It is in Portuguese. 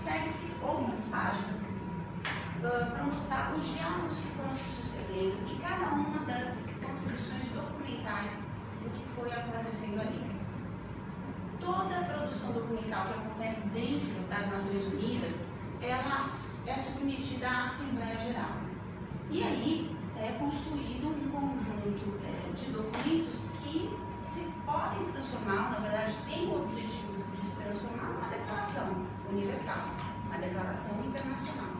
segue-se algumas páginas para mostrar os diálogos que foram se sucedendo e cada uma das contribuições documentais do que foi acontecendo ali. Toda a produção documental que acontece dentro das Nações Unidas, ela é submetida à Assembleia Geral. E aí é construído um conjunto de documentos que se podem se transformar, na verdade, tem o objetivo de se transformar numa declaração universal, uma declaração internacional.